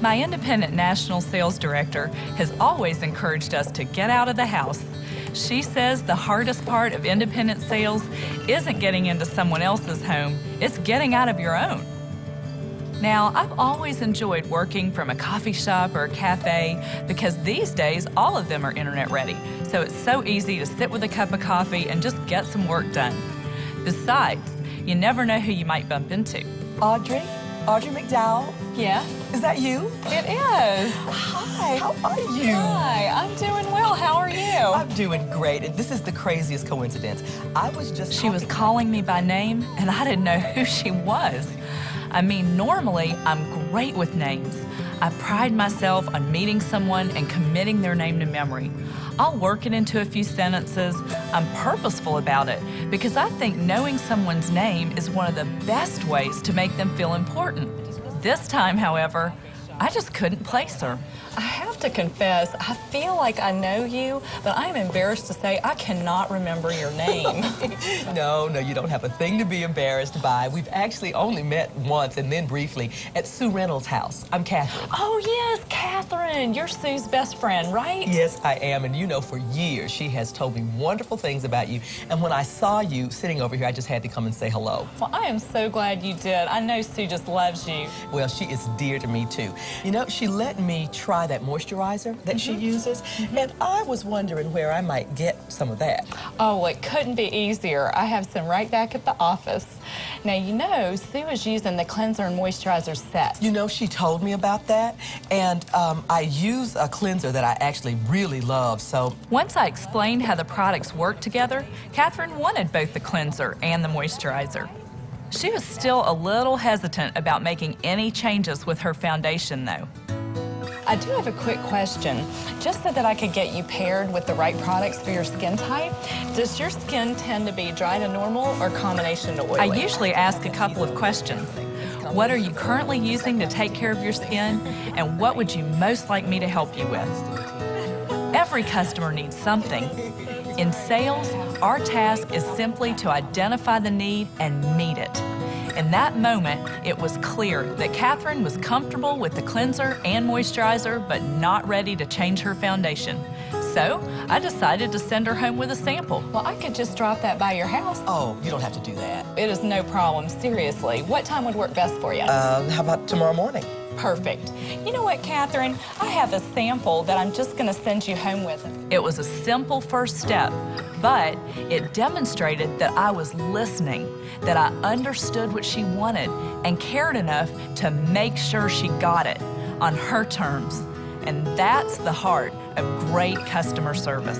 My independent national sales director has always encouraged us to get out of the house. She says the hardest part of independent sales isn't getting into someone else's home, it's getting out of your own. Now, I've always enjoyed working from a coffee shop or a cafe because these days all of them are internet ready, so it's so easy to sit with a cup of coffee and just get some work done. Besides, you never know who you might bump into. Audrey McDowell? Yes? Is that you? It is. Hi, how are you? Hi, I'm doing well. How are you? I'm doing great. And this is the craziest coincidence. She was calling me by name, and I didn't know who she was. I mean, normally, I'm great with names. I pride myself on meeting someone and committing their name to memory. I'll work it into a few sentences. I'm purposeful about it because I think knowing someone's name is one of the best ways to make them feel important. This time, however, I just couldn't place her. I have to confess, I feel like I know you, but I'm embarrassed to say I cannot remember your name. No, you don't have a thing to be embarrassed by. We've actually only met once and then briefly at Sue Reynolds' house. I'm Catherine. Oh, yes, Catherine. You're Sue's best friend, right? Yes, I am. And you know, for years, she has told me wonderful things about you. And when I saw you sitting over here, I just had to come and say hello. Well, I am so glad you did. I know Sue just loves you. Well, she is dear to me, too. You know, she let me try that moisturizer that she uses, and I was wondering where I might get some of that. Oh, it couldn't be easier. I have some right back at the office. Now, you know, Sue is using the cleanser and moisturizer set. You know, she told me about that, and I use a cleanser that I actually really love, so... Once I explained how the products work together, Catherine wanted both the cleanser and the moisturizer. She was still a little hesitant about making any changes with her foundation, though. I do have a quick question. Just so that I could get you paired with the right products for your skin type, does your skin tend to be dry to normal or combination to oily? I usually ask a couple of questions. What are you currently using to take care of your skin, and what would you most like me to help you with? Every customer needs something. In sales, our task is simply to identify the need and meet it. In that moment, it was clear that Catherine was comfortable with the cleanser and moisturizer, but not ready to change her foundation. So, I decided to send her home with a sample. Well, I could just drop that by your house. Oh, you don't have to do that. It is no problem, seriously. What time would work best for you? How about tomorrow morning? Perfect. You know what, Catherine? I have a sample that I'm just going to send you home with. It was a simple first step, but it demonstrated that I was listening, that I understood what she wanted and cared enough to make sure she got it on her terms. And that's the heart of great customer service.